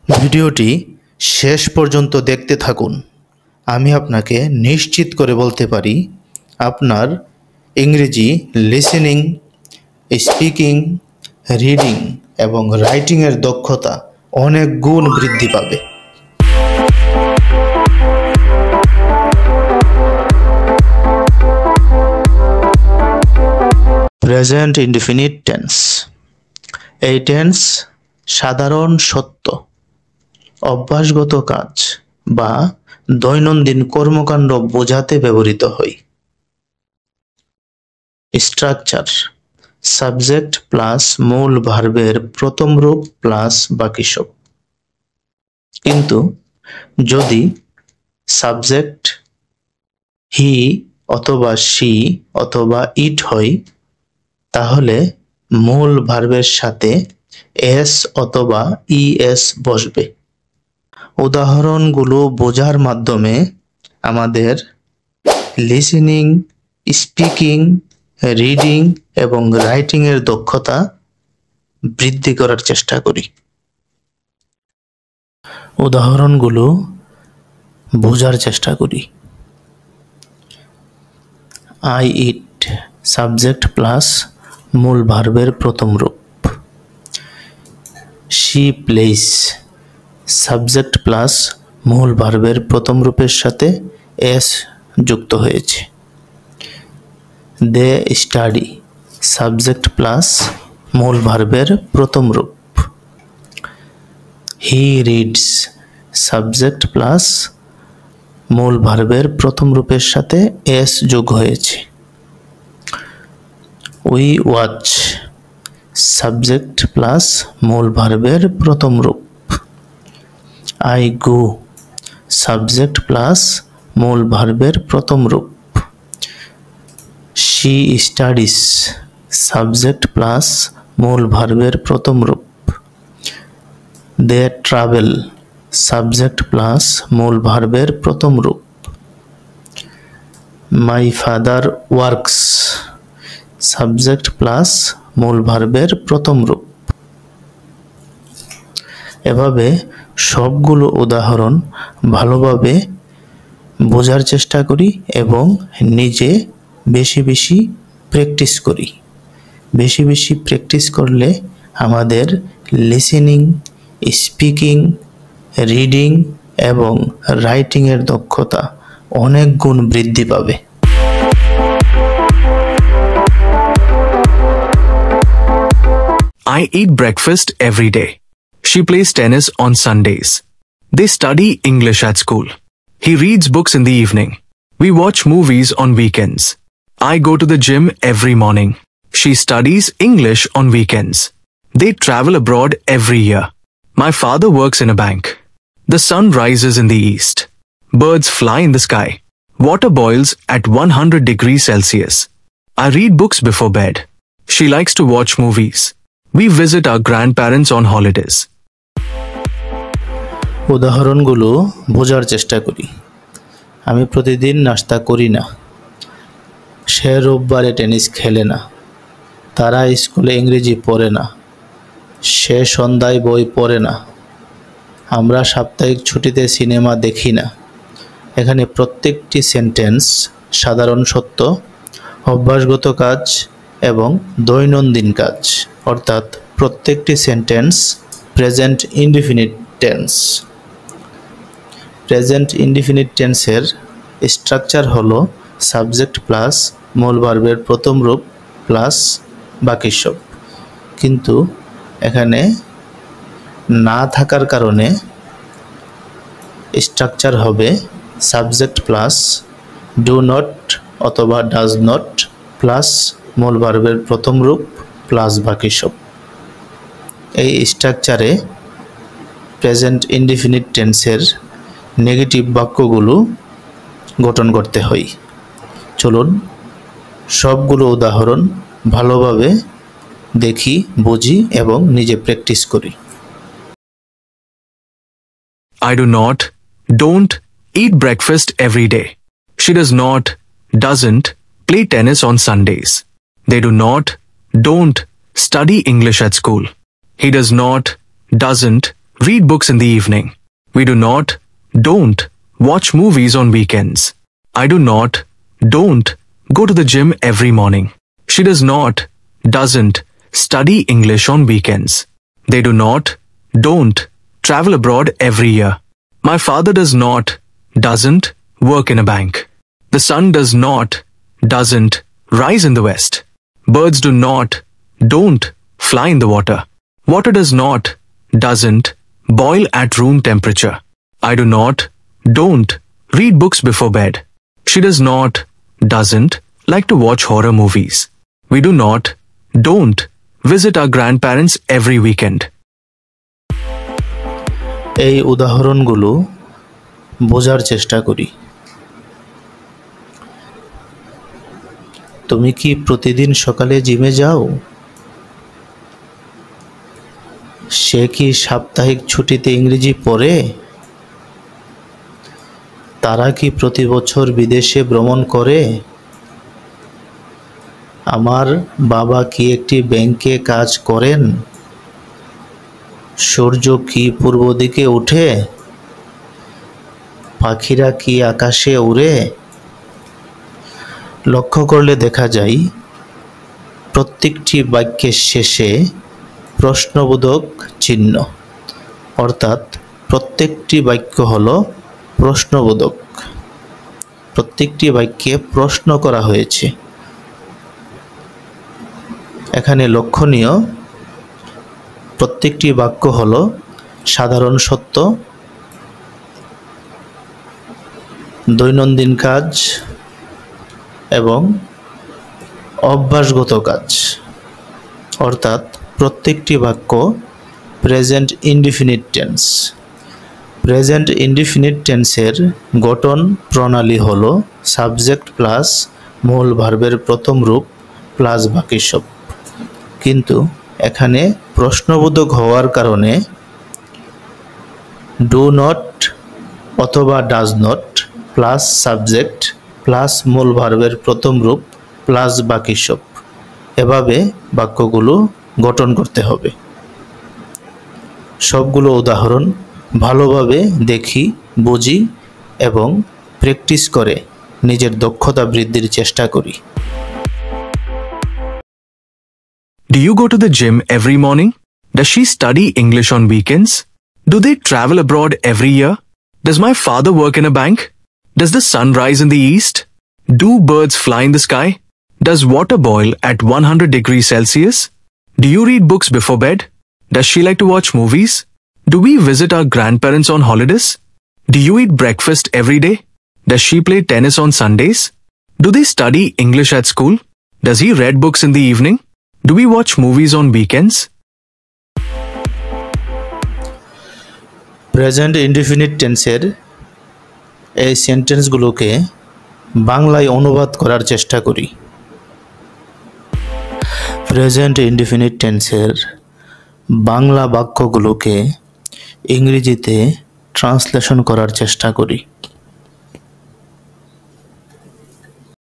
ভিডিওটি শেষ পর্যন্ত দেখতে থাকুন। আমি আপনাকে নিশ্চিত করে বলতে পারি আপনার ইংরেজি লিসেনিং, স্পিকিং, রিডিং এবং রাইটিংয়ের দক্ষতা অনেক গুণ বৃদ্ধি পাবে। Present indefinite tense. এই টেন্স সাধারণ সত্য, অভ্যাসগত কাজ বা দৈনন্দিন কর্মকাণ্ড বোঝাতে ব্যবহৃত হয়। স্ট্রাকচার: সাবজেক্ট প্লাস মূল ভার্বের প্রথম রূপ প্লাস বাকি সব। কিন্তু যদি সাবজেক্ট হি অথবা শি অথবা ইট হয়, তাহলে মূল ভার্বের সাথে এস অথবা ইএস বসবে। উদাহরণগুলো বোঝার মাধ্যমে আমাদের লিসেনিং, স্পিকিং, রিডিং এবং রাইটিং এর দক্ষতা বৃদ্ধি করার চেষ্টা করি। উদাহরণগুলো বোঝার চেষ্টা করি। আই ইট, সাবজেক্ট প্লাস মূল ভার্বের প্রথম রূপ। শি প্লেস, সাবজেক্ট প্লাস মূল ভার্বের প্রথম রূপের সাথে এস যুক্ত হয়েছে। দে স্টাডি, সাবজেক্ট প্লাস মূল ভার্বের প্রথম রূপ। হি রিডস, সাবজেক্ট প্লাস মূল ভার্বের প্রথম রূপের সাথে এস যোগ হয়েছে। উই ওয়াচ, সাবজেক্ট প্লাস মূল ভার্বের প্রথম রূপ। আই গো, সাবজেক্ট প্লাস মূল ভার্বের প্রথম রূপ। শি স্টাডিজ, সাবজেক্ট প্লাস মূল ভার্বের প্রথম রূপ। দে ট্রাভেল, সাবজেক্ট প্লাস মূল ভার্বের প্রথম রূপ। My father works, subject plus মূল ভার্বের প্রথম রূপ। এভাবে সবগুলো উদাহরণ ভালোভাবে বোঝার চেষ্টা করি এবং নিজে বেশি বেশি প্র্যাকটিস করি। বেশি বেশি প্র্যাকটিস করলে আমাদের লিসেনিং, স্পিকিং, রিডিং এবং রাইটিংয়ের দক্ষতা অনেক গুণ বৃদ্ধি পাবে। I eat breakfast every day. She plays tennis on Sundays. They study English at school. He reads books in the evening. We watch movies on weekends. I go to the gym every morning. She studies English on weekends. They travel abroad every year. My father works in a bank. The sun rises in the east. Birds fly in the sky. Water boils at 100 degrees Celsius. I read books before bed. She likes to watch movies. We visit our grandparents on holidays. উদাহরণগুলো বোঝার চেষ্টা করি। আমি প্রতিদিন নাস্তা করি না। সে রোববারে tennis খেলে না। তারা স্কুলে ইংরেজি পড়ে না। সে সন্ধ্যায় বই পড়ে না। আমরা সাপ্তাহিক ছুটিতে সিনেমা দেখি না। এখানে প্রত্যেকটি সেন্টেন্স সাধারণ সত্য, অভ্যাসগত কাজ এবং দৈনন্দিন কাজ, অর্থাৎ প্রত্যেকটি sentence present indefinite tense. Present indefinite টেন্সের স্ট্রাকচার হলো সাবজেক্ট প্লাস মূল ভার্বের প্রথম রূপ প্লাস বাকি সব। কিন্তু এখানে না থাকার কারণে স্ট্রাকচার হবে সাবজেক্ট প্লাস ডু নট অথবা ডাজ নট প্লাস মূল ভার্বের প্রথম রূপ প্লাস বাকি সব। এই স্ট্রাকচারে প্রেজেন্ট ইনডিফিনিট টেন্সের নেগেটিভ বাক্যগুলো গঠন করতে হয়। চলুন সবগুলো উদাহরণ ভালোভাবে দেখি, বুঝি এবং নিজে প্র্যাকটিস করি। I do not, don't eat breakfast every day. She does not, doesn't play tennis on Sundays. They do not, don't study English at school. He does not, doesn't read books in the evening. We do not, don't watch movies on weekends. I do not, don't go to the gym every morning. She does not, doesn't study English on weekends. They do not, don't travel abroad every year. My father does not, doesn't work in a bank. The sun does not, doesn't rise in the west. Birds do not, don't fly in the water. Water does not, doesn't boil at room temperature. I do not, don't read books before bed. She does not, doesn't like to watch horror movies. We do not, don't visit our grandparents every weekend. এই উদাহরণগুলো বোঝার চেষ্টা করি। তুমি কি প্রতিদিন সকালে জিমে যাও? সে কি সাপ্তাহিক ছুটিতে ইংরেজি পড়ে? তারা কি প্রতি বছর বিদেশে ভ্রমণ করে? আমার বাবা কি একটি ব্যাংকে কাজ করেন? সূর্য কি পূর্ব দিকে ওঠে? পাখিরা কি আকাশে উড়ে? লক্ষ্য করলে দেখা যায় প্রত্যেকটি বাক্যের শেষে প্রশ্নবোধক চিহ্ন, অর্থাৎ প্রত্যেকটি বাক্য হলো প্রশ্নবোধক। প্রত্যেকটি বাক্যে প্রশ্ন করা হয়েছে। এখানে লক্ষণীয় প্রত্যেকটি বাক্য হলো সাধারণ সত্য, দৈনন্দিন কাজ এবং অভ্যাসগত কাজ, অর্থাৎ প্রত্যেকটি বাক্য present indefinite tense. Present indefinite টেন্সের গঠন প্রণালী হলো সাবজেক্ট প্লাস মূল ভার্বের প্রথম রূপ প্লাস বাকি সব। কিন্তু এখানে প্রশ্নবোধক হওয়ার কারণে ডু নট অথবা does not plus subject plus মূল ভার্বের প্রথম রূপ প্লাস বাকি সব, এভাবে বাক্যগুলো গঠন করতে হবে। সবগুলো উদাহরণ ভালোভাবে দেখি, বুঝি এবং প্র্যাকটিস করে নিজের দক্ষতা বৃদ্ধির চেষ্টা করি। Do you go to the gym every morning? Does she study English on weekends? Do they travel abroad every year? Does my father work in a bank? Does the sun rise in the east? Do birds fly in the sky? Does water boil at 100 degrees Celsius? Do you read books before bed? Does she like to watch movies? Do we visit our grandparents on holidays? Do you eat breakfast every day? Does she play tennis on Sundays? Do they study English at school? Does he read books in the evening? Do we watch movies on weekends? Present indefinite টেন্সের এই সেন্টেন্সগুলোকে বাংলায় অনুবাদ করার চেষ্টা করি। Present indefinite টেন্সের বাংলা বাক্যগুলোকে ইংরেজিতে translation করার চেষ্টা করি।